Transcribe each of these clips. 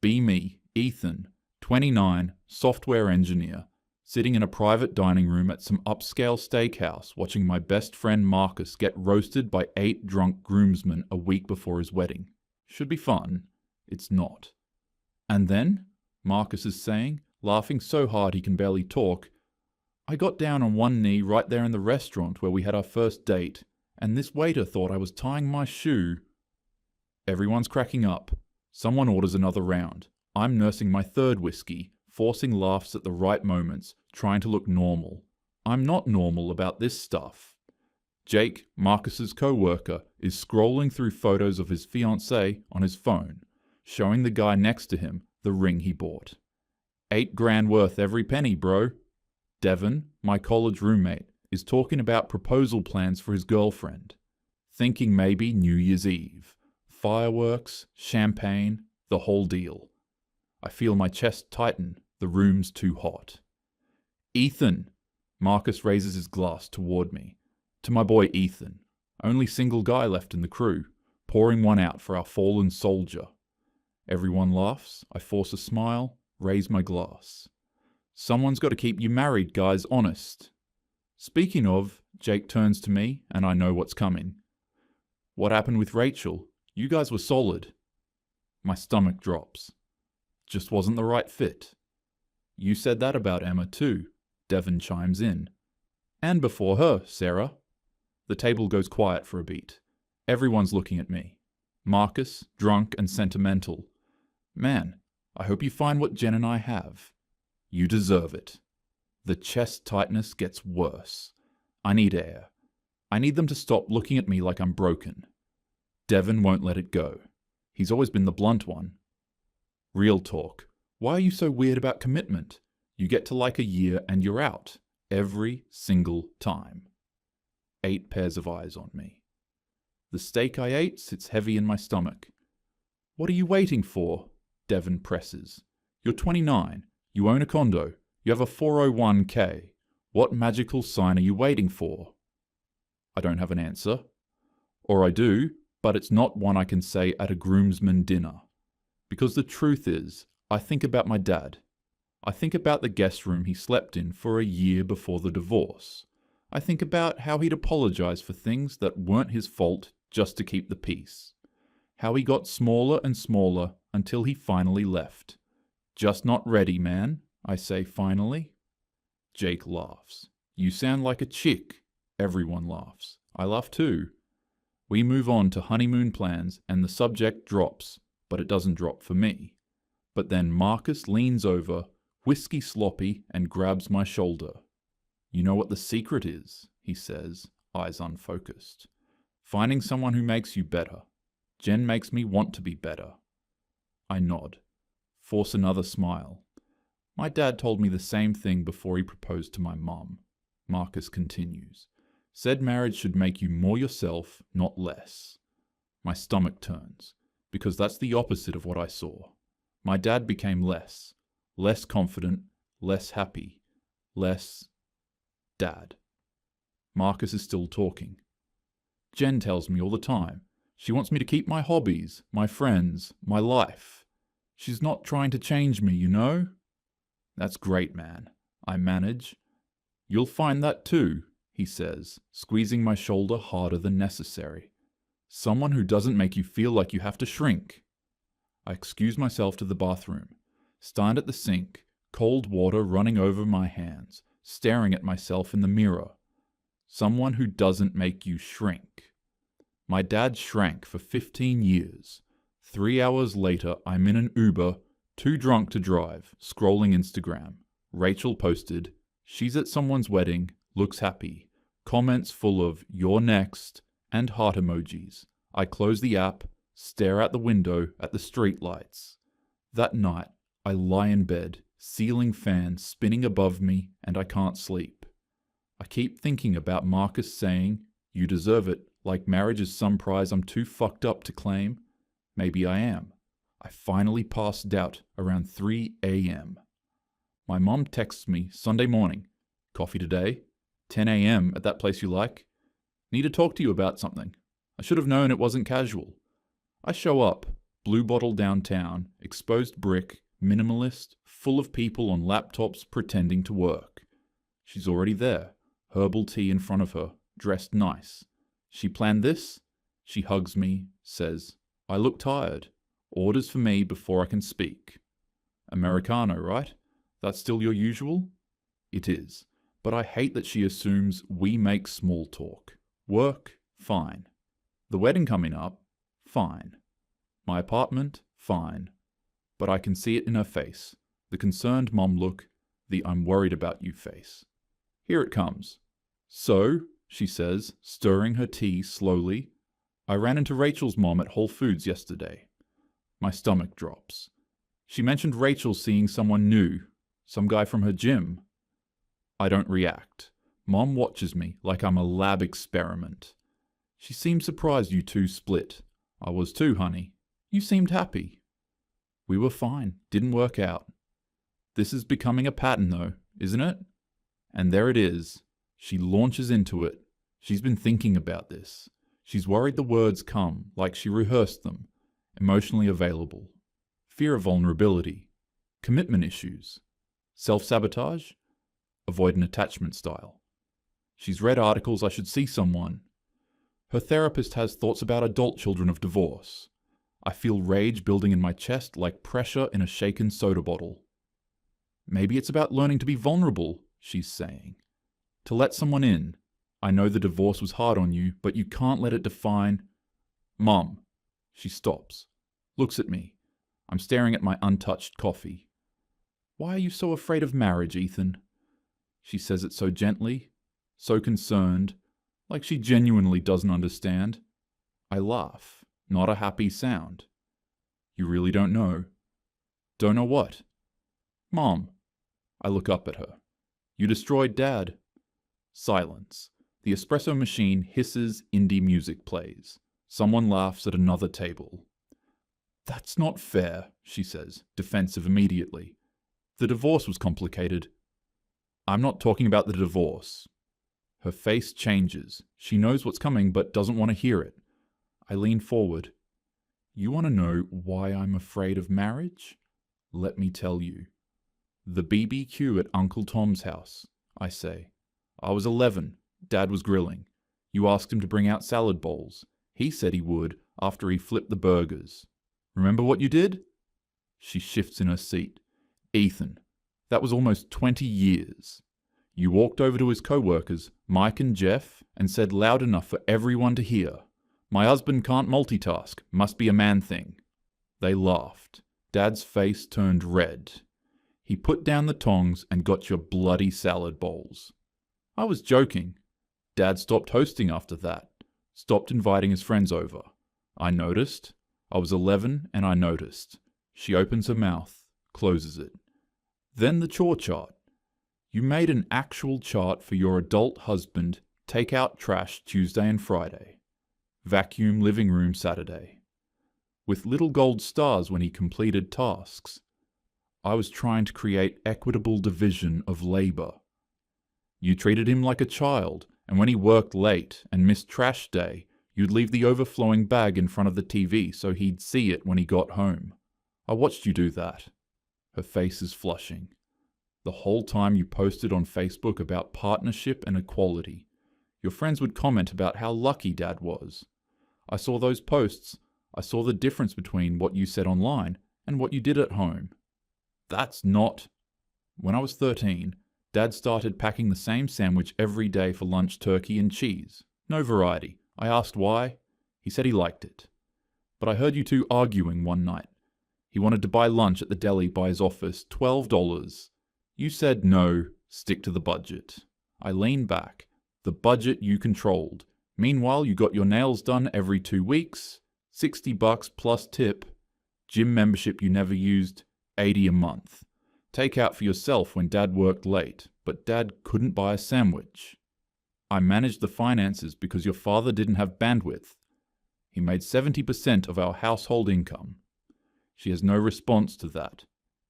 Be me, Ethan, 29, software engineer, sitting in a private dining room at some upscale steakhouse watching my best friend Marcus get roasted by 8 drunk groomsmen a week before his wedding. Should be fun. It's not. And then, Marcus is saying, laughing so hard he can barely talk, I got down on one knee right there in the restaurant where we had our first date, and this waiter thought I was tying my shoe. Everyone's cracking up. Someone orders another round. I'm nursing my third whiskey, forcing laughs at the right moments, trying to look normal. I'm not normal about this stuff. Jake, Marcus's co-worker, is scrolling through photos of his fiancée on his phone, showing the guy next to him the ring he bought. $8,000 worth every penny, bro. Devon, my college roommate, is talking about proposal plans for his girlfriend, thinking maybe New Year's Eve. Fireworks, champagne, the whole deal. I feel my chest tighten, the room's too hot. Ethan! Marcus raises his glass toward me. To my boy Ethan, only single guy left in the crew, pouring one out for our fallen soldier. Everyone laughs, I force a smile, raise my glass. Someone's got to keep you married, guys, honest. Speaking of, Jake turns to me, and I know what's coming. What happened with Rachel? You guys were solid. My stomach drops. Just wasn't the right fit. You said that about Emma too, Devon chimes in. And before her, Sarah. The table goes quiet for a beat. Everyone's looking at me. Marcus, drunk and sentimental. Man, I hope you find what Jen and I have. You deserve it. The chest tightness gets worse. I need air. I need them to stop looking at me like I'm broken. Devon won't let it go. He's always been the blunt one. Real talk. Why are you so weird about commitment? You get to like a year and you're out. Every single time. 8 pairs of eyes on me. The steak I ate sits heavy in my stomach. What are you waiting for? Devon presses. You're 29. You own a condo. You have a 401k. What magical sign are you waiting for? I don't have an answer. Or I do, but it's not one I can say at a groomsman dinner. Because the truth is, I think about my dad. I think about the guest room he slept in for a year before the divorce. I think about how he'd apologize for things that weren't his fault just to keep the peace. How he got smaller and smaller until he finally left. Just not ready, man, I say finally. Jake laughs. You sound like a chick. Everyone laughs. I laugh too. We move on to honeymoon plans and the subject drops, but it doesn't drop for me. But then Marcus leans over, whiskey sloppy, and grabs my shoulder. You know what the secret is, he says, eyes unfocused. Finding someone who makes you better. Jen makes me want to be better. I nod. Force another smile. My dad told me the same thing before he proposed to my mum. Marcus continues. Said marriage should make you more yourself, not less. My stomach turns, because that's the opposite of what I saw. My dad became less confident, less happy, less dad. Marcus is still talking. Jen tells me all the time. She wants me to keep my hobbies, my friends, my life. She's not trying to change me, you know? That's great, man. I manage. You'll find that too, he says, squeezing my shoulder harder than necessary. Someone who doesn't make you feel like you have to shrink. I excuse myself to the bathroom, stand at the sink, cold water running over my hands, staring at myself in the mirror. Someone who doesn't make you shrink. My dad shrank for 15 years. 3 hours later, I'm in an Uber, too drunk to drive, scrolling Instagram. Rachel posted, she's at someone's wedding, looks happy. Comments full of, you're next, and heart emojis. I close the app, stare out the window at the street lights. That night, I lie in bed, ceiling fan spinning above me, and I can't sleep. I keep thinking about Marcus saying, you deserve it, like marriage is some prize I'm too fucked up to claim. Maybe I am. I finally passed out around 3 a.m. My mom texts me Sunday morning. Coffee today? 10 a.m. at that place you like? Need to talk to you about something. I should have known it wasn't casual. I show up, Blue Bottle downtown, exposed brick, minimalist, full of people on laptops pretending to work. She's already there, herbal tea in front of her, dressed nice. She planned this? She hugs me, says, I look tired. Orders for me before I can speak. Americano, right? That's still your usual? It is. But I hate that she assumes we make small talk. Work? Fine. The wedding coming up? Fine. My apartment? Fine. But I can see it in her face. The concerned mom look, the I'm worried about you face. Here it comes. So, she says, stirring her tea slowly, I ran into Rachel's mom at Whole Foods yesterday. My stomach drops. She mentioned Rachel seeing someone new, some guy from her gym. I don't react. Mom watches me like I'm a lab experiment. She seemed surprised you two split. I was too, honey. You seemed happy. We were fine. Didn't work out. This is becoming a pattern though, isn't it? And there it is. She launches into it. She's been thinking about this. She's worried the words come, like she rehearsed them. Emotionally available. Fear of vulnerability. Commitment issues. Self-sabotage. Avoidant attachment style. She's read articles I should see someone. Her therapist has thoughts about adult children of divorce. I feel rage building in my chest like pressure in a shaken soda bottle. Maybe it's about learning to be vulnerable, she's saying. To let someone in. I know the divorce was hard on you, but you can't let it define... Mom. She stops. Looks at me. I'm staring at my untouched coffee. Why are you so afraid of marriage, Ethan? She says it so gently, so concerned, like she genuinely doesn't understand. I laugh, not a happy sound. You really don't know? Don't know what? Mom. I look up at her. You destroyed Dad. Silence. The espresso machine hisses, indie music plays. Someone laughs at another table. That's not fair, she says, defensive immediately. The divorce was complicated. I'm not talking about the divorce. Her face changes. She knows what's coming but doesn't want to hear it. I lean forward. You want to know why I'm afraid of marriage? Let me tell you. The BBQ at Uncle Tom's house, I say. I was 11. Dad was grilling. You asked him to bring out salad bowls. He said he would after he flipped the burgers. Remember what you did? She shifts in her seat. Ethan, that was almost 20 years. You walked over to his co-workers, Mike and Jeff, and said loud enough for everyone to hear, my husband can't multitask, must be a man thing. They laughed. Dad's face turned red. He put down the tongs and got your bloody salad bowls. I was joking. Dad stopped hosting after that. Stopped inviting his friends over. I noticed. I was 11 and I noticed. She opens her mouth, closes it. Then the chore chart. You made an actual chart for your adult husband, take out trash Tuesday and Friday. Vacuum living room Saturday. With little gold stars when he completed tasks. I was trying to create equitable division of labor. You treated him like a child, and when he worked late and missed trash day, you'd leave the overflowing bag in front of the TV so he'd see it when he got home. I watched you do that. Her face is flushing. The whole time you posted on Facebook about partnership and equality. Your friends would comment about how lucky Dad was. I saw those posts. I saw the difference between what you said online and what you did at home. That's not... When I was 13, Dad started packing the same sandwich every day for lunch, turkey and cheese. No variety. I asked why. He said he liked it. But I heard you two arguing one night. He wanted to buy lunch at the deli by his office, $12. You said no, stick to the budget. I leaned back. The budget you controlled. Meanwhile, you got your nails done every 2 weeks, $60 plus tip. Gym membership you never used, $80 a month. Take out for yourself when Dad worked late, but Dad couldn't buy a sandwich. I managed the finances because your father didn't have bandwidth. He made 70% of our household income. She has no response to that.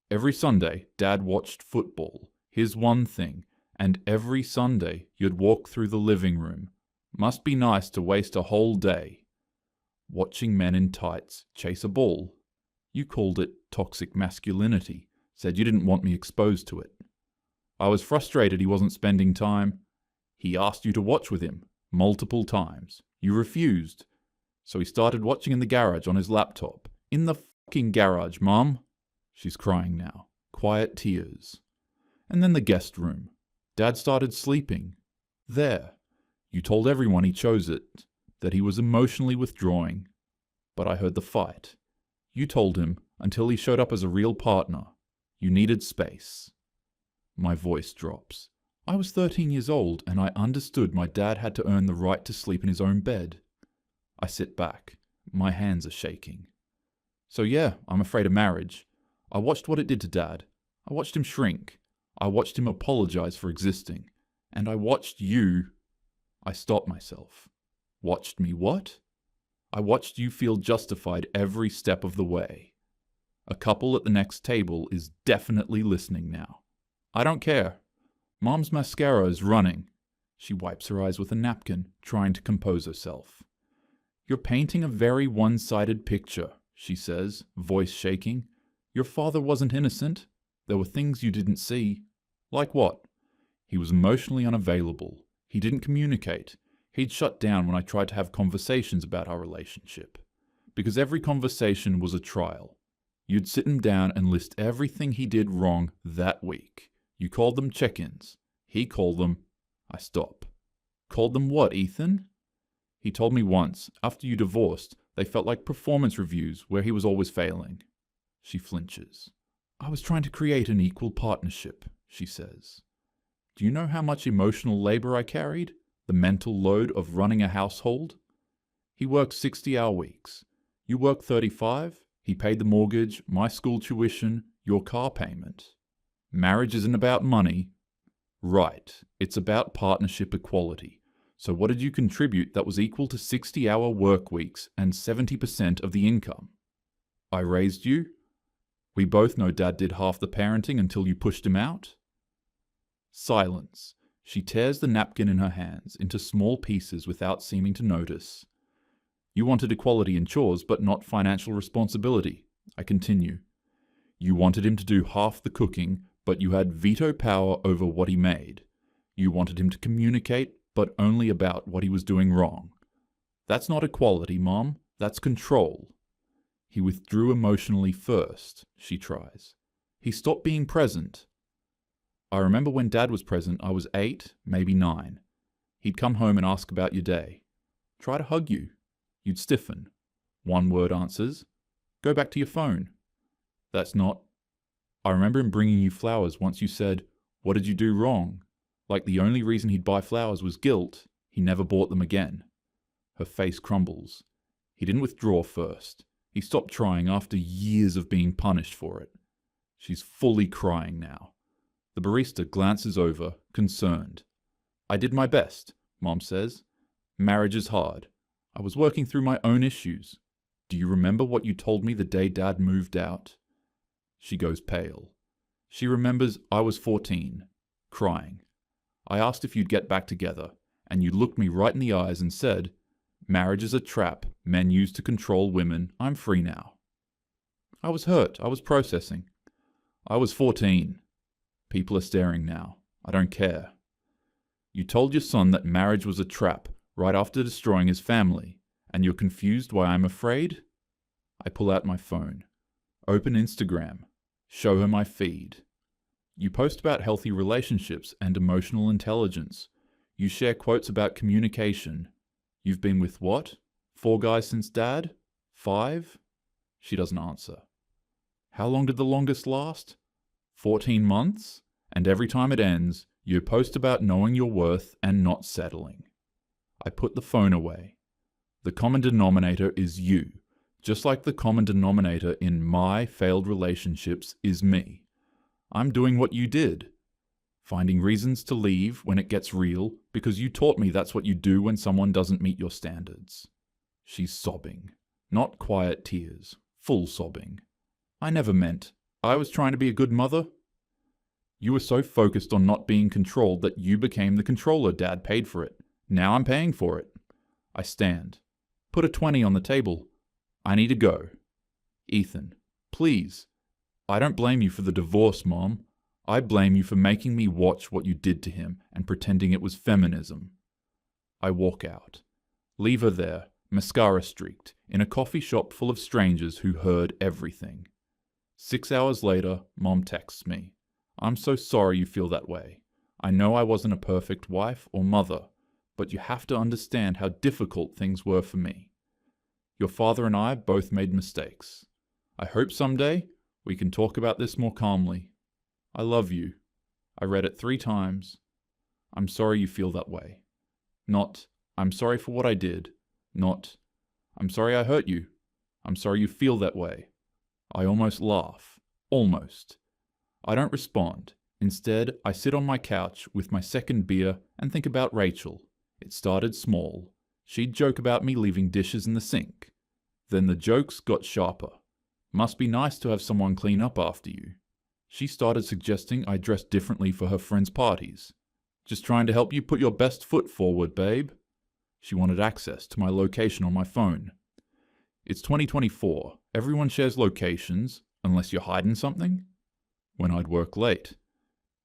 Every Sunday, Dad watched football, his one thing, and every Sunday you'd walk through the living room. Must be nice to waste a whole day. Watching men in tights chase a ball. You called it toxic masculinity, said you didn't want me exposed to it. I was frustrated he wasn't spending time. He asked you to watch with him, multiple times. You refused. So he started watching in the garage on his laptop. In the fucking garage, Mom. She's crying now. Quiet tears. And then the guest room. Dad started sleeping. There. You told everyone he chose it, that he was emotionally withdrawing. But I heard the fight. You told him, until he showed up as a real partner, you needed space. My voice drops. I was 13 years old, and I understood my dad had to earn the right to sleep in his own bed. I sit back. My hands are shaking. So yeah, I'm afraid of marriage. I watched what it did to Dad. I watched him shrink. I watched him apologize for existing. And I watched you. I stopped myself. Watched me what? I watched you feel justified every step of the way. A couple at the next table is definitely listening now. I don't care. Mom's mascara is running. She wipes her eyes with a napkin, trying to compose herself. You're painting a very one-sided picture, she says, voice shaking. Your father wasn't innocent. There were things you didn't see. Like what? He was emotionally unavailable. He didn't communicate. He'd shut down when I tried to have conversations about our relationship. Because every conversation was a trial. You'd sit him down and list everything he did wrong that week. You called them check-ins. He called them... I stop. Called them what, Ethan? He told me once, after you divorced, they felt like performance reviews where he was always failing. She flinches. I was trying to create an equal partnership, she says. Do you know how much emotional labor I carried? The mental load of running a household? He worked 60-hour weeks. You worked 35. He paid the mortgage, my school tuition, your car payment. Marriage isn't about money. Right, it's about partnership equality. So what did you contribute that was equal to 60-hour work weeks and 70% of the income? I raised you. We both know Dad did half the parenting until you pushed him out. Silence. She tears the napkin in her hands into small pieces without seeming to notice. You wanted equality in chores, but not financial responsibility. I continue. You wanted him to do half the cooking, but you had veto power over what he made. You wanted him to communicate, but only about what he was doing wrong. That's not equality, Mom. That's control. He withdrew emotionally first, she tries. He stopped being present. I remember when Dad was present, I was 8, maybe 9. He'd come home and ask about your day. Try to hug you. You'd stiffen. One-word answers. Go back to your phone. That's not... I remember him bringing you flowers once you said, what did you do wrong? Like the only reason he'd buy flowers was guilt. He never bought them again. Her face crumbles. He didn't withdraw first. He stopped trying after years of being punished for it. She's fully crying now. The barista glances over, concerned. I did my best, Mom says. Marriage is hard. I was working through my own issues. Do you remember what you told me the day Dad moved out? She goes pale. She remembers I was 14, crying. I asked if you'd get back together, and you looked me right in the eyes and said, marriage is a trap men use to control women. I'm free now. I was hurt. I was processing. I was 14. People are staring now. I don't care. You told your son that marriage was a trap right after destroying his family, and you're confused why I'm afraid? I pull out my phone. Open Instagram. Show her my feed. You post about healthy relationships and emotional intelligence. You share quotes about communication. You've been with what? 4 guys since Dad? 5? She doesn't answer. How long did the longest last? 14 months? And every time it ends, you post about knowing your worth and not settling. I put the phone away. The common denominator is you, just like the common denominator in my failed relationships is me. I'm doing what you did. Finding reasons to leave when it gets real because you taught me that's what you do when someone doesn't meet your standards. She's sobbing. Not quiet tears, full sobbing. I never meant. I was trying to be a good mother. You were so focused on not being controlled that you became the controller. Dad paid for it. Now I'm paying for it. I stand. Put a 20 on the table. I need to go. Ethan. please. I don't blame you for the divorce, Mom. I blame you for making me watch what you did to him and pretending it was feminism. I walk out. Leave her there, mascara streaked, in a coffee shop full of strangers who heard everything. 6 hours later, Mom texts me. I'm so sorry you feel that way. I know I wasn't a perfect wife or mother, but you have to understand how difficult things were for me. Your father and I both made mistakes. I hope someday we can talk about this more calmly. I love you. I read it 3 times. I'm sorry you feel that way. Not, I'm sorry for what I did. Not, I'm sorry I hurt you. I'm sorry you feel that way. I almost laugh. Almost. I don't respond. Instead, I sit on my couch with my second beer and think about Rachel. It started small. She'd joke about me leaving dishes in the sink. Then the jokes got sharper. Must be nice to have someone clean up after you. She started suggesting I dress differently for her friends' parties. Just trying to help you put your best foot forward, babe. She wanted access to my location on my phone. It's 2024. Everyone shares locations, unless you're hiding something. When I'd work late.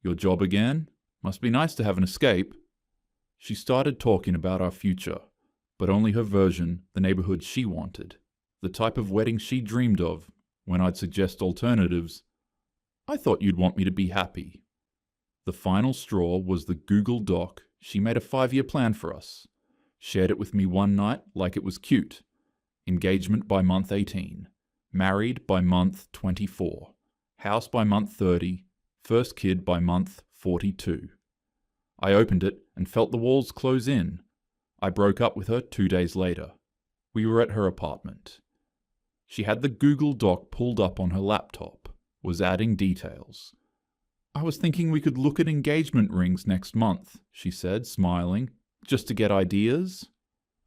Your job again? Must be nice to have an escape. She started talking about our future, but only her version, the neighborhood she wanted, the type of wedding she dreamed of. When I'd suggest alternatives, I thought you'd want me to be happy. The final straw was the Google Doc. She made a 5-year plan for us. Shared it with me one night like it was cute. Engagement by month 18. Married by month 24. House by month 30. First kid by month 42. I opened it and felt the walls close in. I broke up with her 2 days later. We were at her apartment. She had the Google Doc pulled up on her laptop, was adding details. I was thinking we could look at engagement rings next month, she said, smiling, just to get ideas.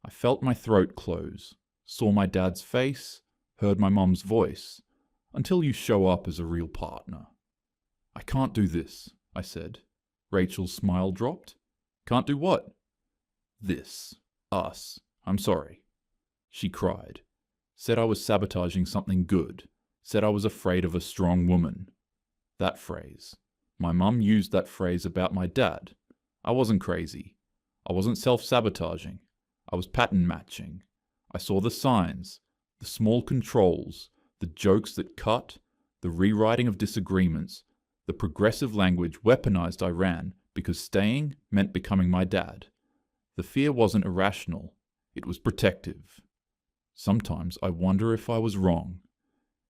I felt my throat close, saw my dad's face, heard my mom's voice, until you show up as a real partner. I can't do this, I said. Rachel's smile dropped. Can't do what? This. Us. I'm sorry. She cried. Said I was sabotaging something good. Said I was afraid of a strong woman. That phrase. My mum used that phrase about my dad. I wasn't crazy. I wasn't self-sabotaging. I was pattern matching. I saw the signs, the small controls, the jokes that cut, the rewriting of disagreements, the progressive language weaponized I ran because staying meant becoming my dad. The fear wasn't irrational. It was protective. Sometimes I wonder if I was wrong.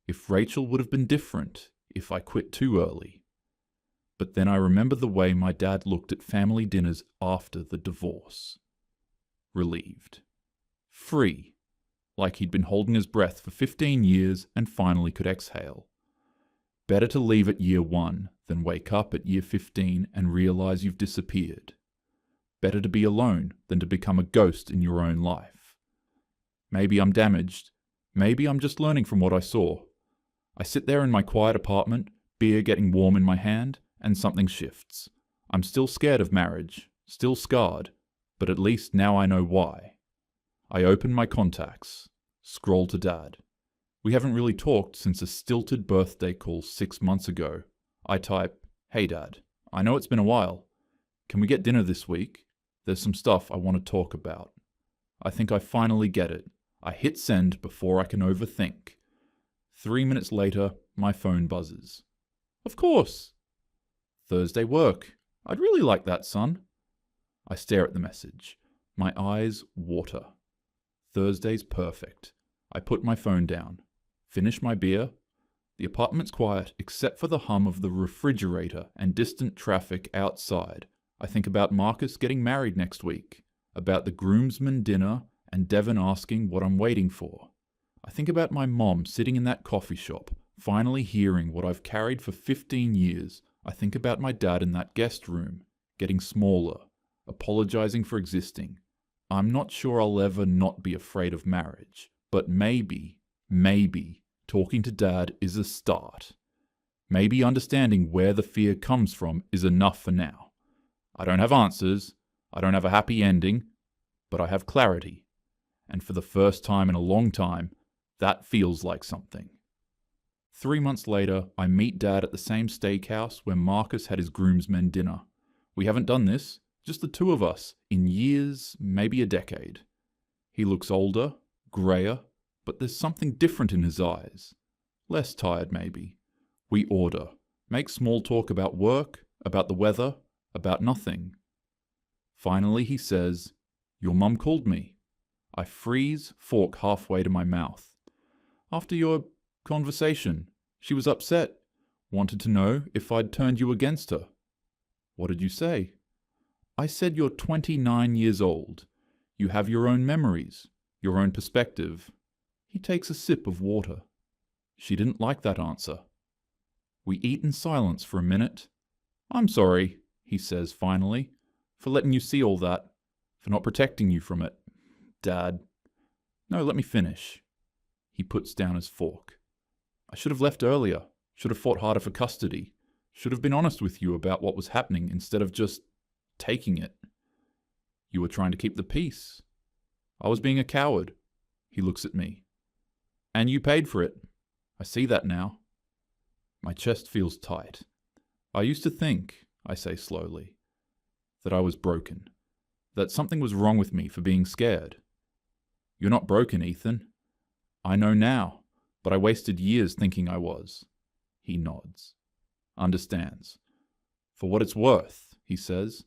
If Rachel would have been different if I quit too early. But then I remember the way my dad looked at family dinners after the divorce. Relieved. Free. Like he'd been holding his breath for 15 years and finally could exhale. Better to leave at year 1 than wake up at year 15 and realize you've disappeared. Better to be alone than to become a ghost in your own life. Maybe I'm damaged. Maybe I'm just learning from what I saw. I sit there in my quiet apartment, beer getting warm in my hand, and something shifts. I'm still scared of marriage, still scarred, but at least now I know why. I open my contacts, scroll to Dad. We haven't really talked since a stilted birthday call 6 months ago. I type, "Hey Dad, I know it's been a while. Can we get dinner this week? There's some stuff I want to talk about." I think I finally get it. I hit send before I can overthink. 3 minutes later, my phone buzzes. Of course. Thursday work. I'd really like that, son. I stare at the message. My eyes water. Thursday's perfect. I put my phone down. Finish my beer. The apartment's quiet except for the hum of the refrigerator and distant traffic outside. I think about Marcus getting married next week, about the groomsmen dinner and Devon asking what I'm waiting for. I think about my mom sitting in that coffee shop, finally hearing what I've carried for 15 years. I think about my dad in that guest room, getting smaller, apologizing for existing. I'm not sure I'll ever not be afraid of marriage, but maybe, talking to Dad is a start. Maybe understanding where the fear comes from is enough for now. I don't have answers, I don't have a happy ending, but I have clarity. And for the first time in a long time, that feels like something. 3 months later, I meet Dad at the same steakhouse where Marcus had his groomsmen dinner. We haven't done this, just the two of us, in years, maybe a decade. He looks older, greyer, but there's something different in his eyes. Less tired, maybe. We order, make small talk about work, about the weather, about nothing. Finally, he says, "Your mum called me." I freeze, fork halfway to my mouth. "After your conversation, she was upset, wanted to know if I'd turned you against her." "What did you say?" "I said you're 29 years old. You have your own memories, your own perspective." He takes a sip of water. She didn't like that answer. We eat in silence for a minute. "I'm sorry," he says finally, "for letting you see all that, for not protecting you from it. Dad." "No, let me finish." He puts down his fork. "I should have left earlier, should have fought harder for custody, should have been honest with you about what was happening instead of just taking it. You were trying to keep the peace. I was being a coward." He looks at me. "And you paid for it. I see that now." My chest feels tight. "I used to think," I say slowly, "that I was broken, that something was wrong with me for being scared." "You're not broken, Ethan." "I know now, but I wasted years thinking I was." He nods. Understands. "For what it's worth," he says,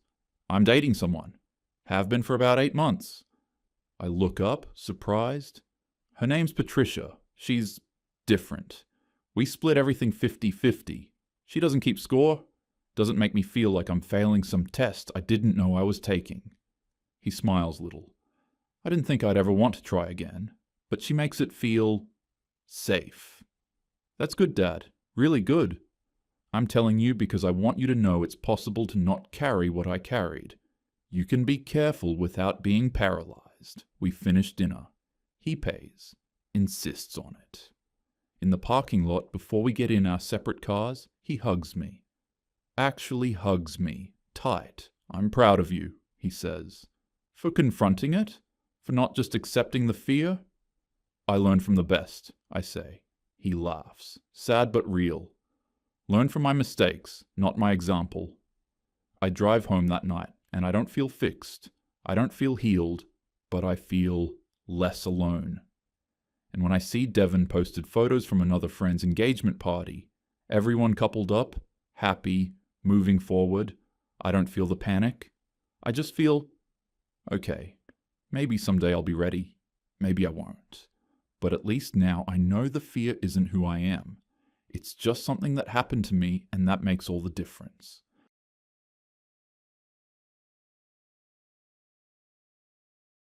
"I'm dating someone. Have been for about 8 months." I look up, surprised. "Her name's Patricia. She's different. We split everything 50-50. She doesn't keep score, doesn't make me feel like I'm failing some test I didn't know I was taking." He smiles a little. "I didn't think I'd ever want to try again, but she makes it feel safe." "That's good, Dad. Really good. I'm telling you because I want you to know it's possible to not carry what I carried. You can be careful without being paralyzed." We finish dinner. He pays. Insists on it. In the parking lot, before we get in our separate cars, he hugs me. Actually hugs me. Tight. "I'm proud of you," he says. "For confronting it? For not just accepting the fear?" "I learn from the best," I say. He laughs. Sad but real. "Learn from my mistakes, not my example." I drive home that night, and I don't feel fixed. I don't feel healed, but I feel less alone. And when I see Devon posted photos from another friend's engagement party, everyone coupled up, happy, moving forward, I don't feel the panic. I just feel, okay, maybe someday I'll be ready. Maybe I won't. But at least now I know the fear isn't who I am. It's just something that happened to me, and that makes all the difference.